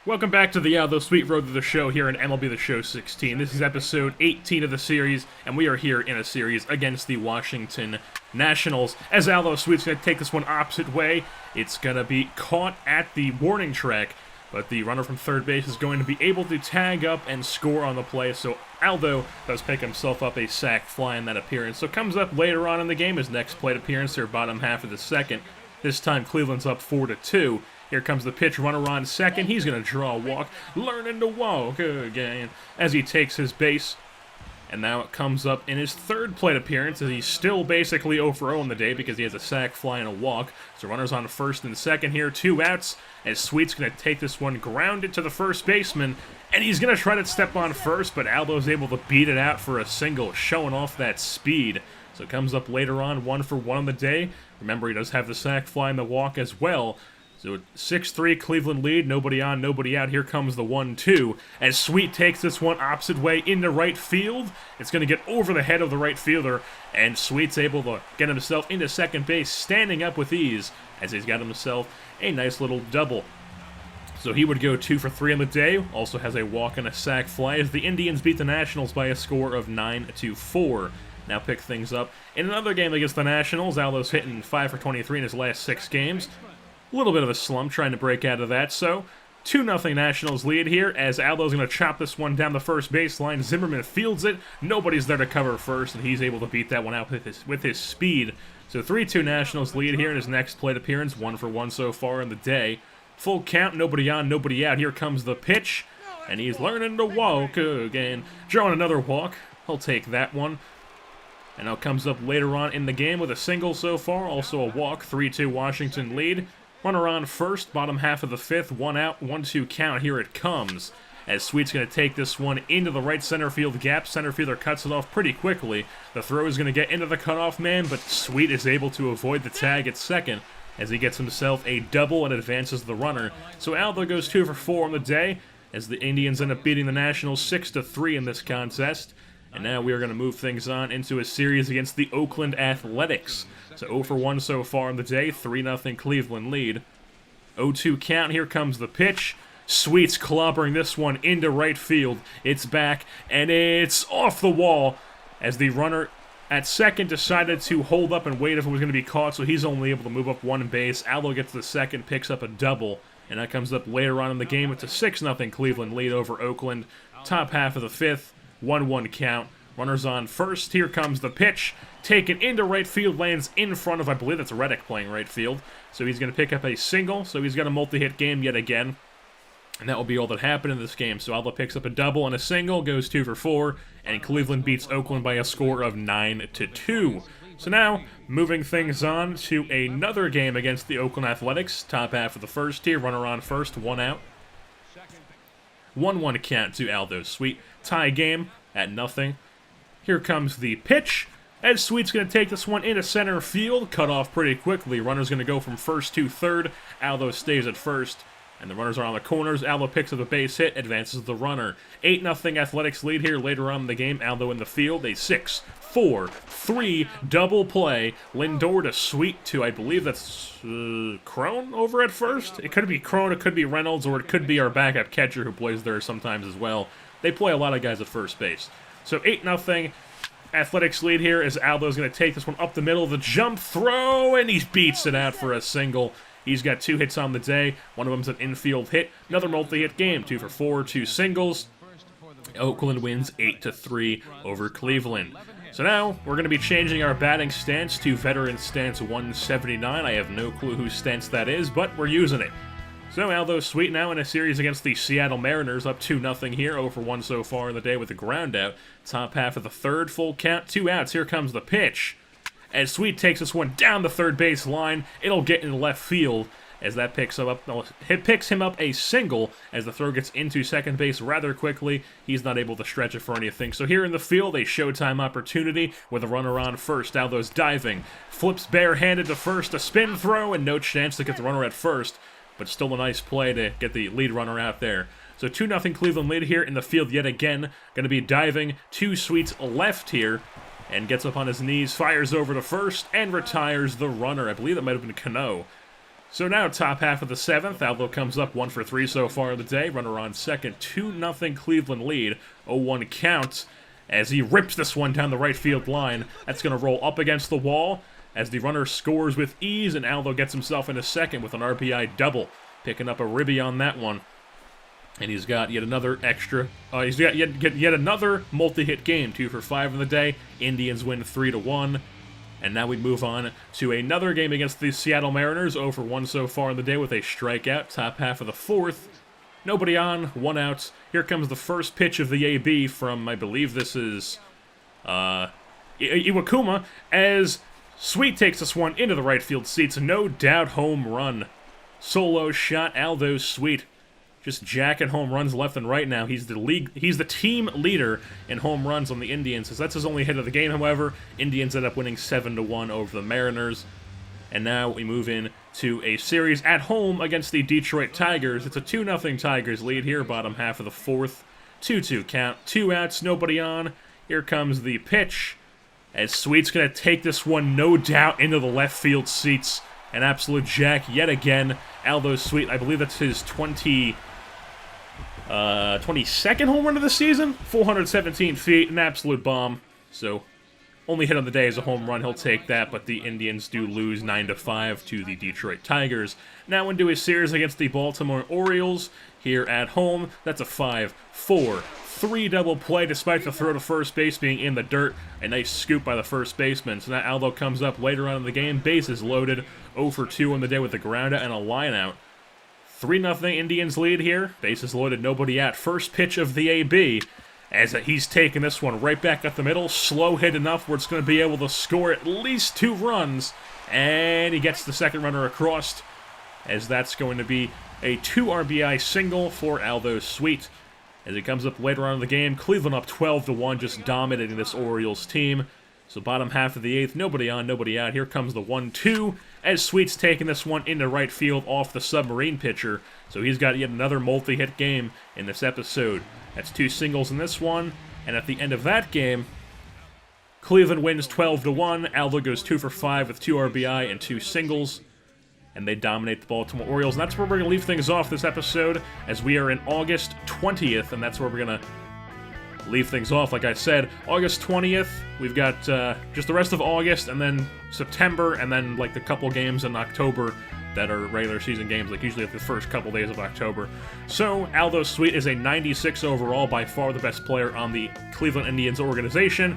Welcome back to the Aldo Sweet Road to the Show here in MLB The Show 16. This is episode 18 of the series, and we are here in a series against the Washington Nationals. As Aldo Sweet's going to take this one opposite way, it's going to be caught at the warning track, but the runner from third base is going to be able to tag up and score on the play, so Aldo does pick himself up a sac fly in that appearance. So comes up later on in the game, his next plate appearance here, bottom half of the second. This time Cleveland's up 4-2. Here comes the pitch, runner on second. He's going to draw a walk, learning to walk again as he takes his base. And now it comes up in his third plate appearance as he's still basically 0-for-0 in the day because he has a sac fly and a walk. So runners on first and second here, 2 outs. As Sweet's going to take this one, ground it to the first baseman. And he's going to try to step on first, but Aldo's able to beat it out for a single, showing off that speed. So it comes up later on, 1-for-1 on the day. Remember, he does have the sac fly and the walk as well. So 6-3 Cleveland lead, nobody on, nobody out. Here comes the 1-2 as Sweet takes this one opposite way into right field. It's going to get over the head of the right fielder, and Sweet's able to get himself into second base, standing up with ease as he's got himself a nice little double. So he would go 2-for-3 on the day, also has a walk and a sac fly as the Indians beat the Nationals by a score of 9-4. Now pick things up in another game against the Nationals. Aldo's hitting 5-for-23 in his last 6 games. A little bit of a slump trying to break out of that, so 2-0 Nationals lead here as Aldo's going to chop this one down the first baseline. Zimmerman fields it, nobody's there to cover first, and he's able to beat that one out with his speed. So 3-2 Nationals lead here in his next plate appearance, 1-for-1 so far in the day. Full count, nobody on, nobody out. Here comes the pitch, and he's learning to walk again. Drawing another walk, he'll take that one. And now comes up later on in the game with a single so far, also a walk, 3-2 Washington lead. Runner on first, bottom half of the fifth, 1 out, 1-2 count. Here it comes. As Sweet's going to take this one into the right center field gap. Center fielder cuts it off pretty quickly. The throw is going to get into the cutoff man, but Sweet is able to avoid the tag at second as he gets himself a double and advances the runner. So Aldo goes 2-for-4 on the day as the Indians end up beating the Nationals 6-3 in this contest. And now we are going to move things on into a series against the Oakland Athletics. So 0-for-1 so far in the day, 3-0 Cleveland lead. 0-2 count, here comes the pitch. Sweet's clobbering this one into right field. It's back, and it's off the wall as the runner at second decided to hold up and wait if it was going to be caught, so he's only able to move up one base. Aldo gets to the second, picks up a double, and that comes up later on in the game. It's a 6-0 Cleveland lead over Oakland. Top half of the fifth, 1-1 count. Runners on first. Here comes the pitch. Taken into right field, lands in front of, I believe that's Reddick playing right field. So he's going to pick up a single. So he's got a multi-hit game yet again. And that will be all that happened in this game. So Aldo picks up a double and a single, goes 2-for-4, and Cleveland beats Oakland by a score of 9-2. So now, moving things on to another game against the Oakland Athletics. Top half of the first here, runner on first, 1 out. 1-1 count to Aldo Sweet. Tie game at 0. Here comes the pitch, as Sweet's going to take this one into center field, cut off pretty quickly. Runner's going to go from first to third. Aldo stays at first, and the runners are on the corners. Aldo picks up a base hit, advances the runner. 8-0 Athletics lead here later on in the game. Aldo in the field, a 6-4-3 double play. Lindor to Sweet to, I believe that's Crone over at first. It could be Crone, it could be Reynolds, or it could be our backup catcher who plays there sometimes as well. They play a lot of guys at first base. So 8-0 Athletics lead here as Aldo's going to take this one up the middle. The jump throw, and he beats it out for a single. He's got 2 hits on the day. One of them's an infield hit. Another multi-hit game, 2-for-4, 2 singles. Oakland wins 8-3 over Cleveland. So now we're going to be changing our batting stance to veteran stance 179. I have no clue whose stance that is, but we're using it. So Aldo Sweet now in a series against the Seattle Mariners, up 2-0 here, 0-for-1 so far in the day with a ground out. Top half of the third, full count, 2 outs. Here comes the pitch. As Sweet takes this one down the third base line, it'll get in left field as that picks him up a single as the throw gets into second base rather quickly. He's not able to stretch it for anything. So here in the field, a showtime opportunity with a runner on first. Aldo's diving, flips barehanded to first, a spin throw, and no chance to get the runner at first. But still a nice play to get the lead runner out there. So 2-0 Cleveland lead here in the field yet again. Going to be diving to Sweet's left here. And gets up on his knees, fires over to first, and retires the runner. I believe that might have been Cano. So now, top half of the 7th, Aldo comes up 1 for 3 so far in the day. Runner on second, 2-0 Cleveland lead, 0-1 count as he rips this one down the right field line. That's going to roll up against the wall as the runner scores with ease, and Aldo gets himself into second with an RBI double, picking up a ribby on that one. And he's got yet another he's got yet another multi-hit game, 2 for 5 in the day. Indians win 3-1. And now we move on to another game against the Seattle Mariners, 0 for 1 so far in the day with a strikeout. Top half of the 4th. Nobody on, 1 out. Here comes the first pitch of the AB from, I believe this is, Iwakuma, as Sweet takes this one into the right field seats. No doubt home run. Solo shot, Aldo Sweet. Just jacking home runs left and right now. He's the team leader in home runs on the Indians. As that's his only hit of the game, however. Indians end up winning 7-1 over the Mariners. And now we move in to a series at home against the Detroit Tigers. It's a 2-0 Tigers lead here, bottom half of the 4th. 2-2 count, 2 outs, nobody on. Here comes the pitch, as Sweet's going to take this one, no doubt, into the left field seats. An absolute jack yet again. Aldo Sweet, I believe that's his 22nd home run of the season, 417 feet, an absolute bomb. So, only hit on the day is a home run, he'll take that, but the Indians do lose 9-5 to the Detroit Tigers. Now into a series against the Baltimore Orioles, here at home. That's a 5-4-3 double play, despite the throw to first base being in the dirt. A nice scoop by the first baseman. So now Aldo comes up later on in the game, bases loaded, 0 for 2 on the day with a ground out and a line out. 3-0 Indians lead here. Bases loaded, nobody out. First pitch of the AB, as he's taking this one right back up the middle. Slow hit enough where it's going to be able to score at least 2 runs. And he gets the second runner across, as that's going to be a 2 RBI single for Aldo Sweet. As he comes up later on in the game, Cleveland up 12-1, just dominating this Orioles team. So bottom half of the 8th, nobody on, nobody out. Here comes the 1-2, as Sweet's taking this one into right field off the submarine pitcher. So he's got yet another multi-hit game in this episode. That's 2 singles in this one, and at the end of that game, Cleveland wins 12-1. Aldo goes 2 for 5 with 2 RBI and 2 singles, and they dominate the Baltimore Orioles. And that's where we're going to leave things off this episode, as we are in August 20th, and that's where we're going to leave things off. Like I said, August 20th, we've got just the rest of August, and then September, and then like the couple games in October that are regular season games, like usually at the first couple days of October. So, Aldo Sweet is a 96 overall, by far the best player on the Cleveland Indians organization,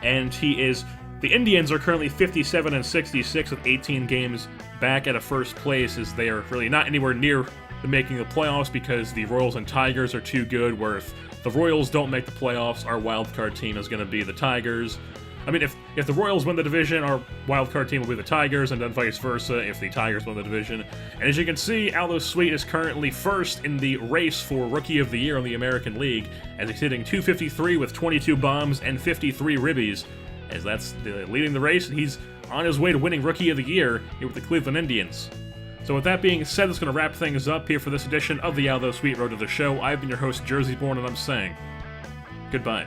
and the Indians are currently 57-66 with 18 games back at a first place, as they are really not anywhere near making the playoffs because the Royals and Tigers are too good, where if the Royals don't make the playoffs, our wildcard team is going to be the Tigers. I mean, if the Royals win the division, our wildcard team will be the Tigers, and then vice versa if the Tigers win the division. And as you can see, Aldo Sweet is currently first in the race for Rookie of the Year in the American League, as he's hitting .253 with 22 bombs and 53 ribbies, as that's leading the race, and he's on his way to winning Rookie of the Year here with the Cleveland Indians. So with that being said, that's going to wrap things up here for this edition of the Aldo Sweet Road to the Show. I've been your host, Jersey Born, and I'm saying goodbye.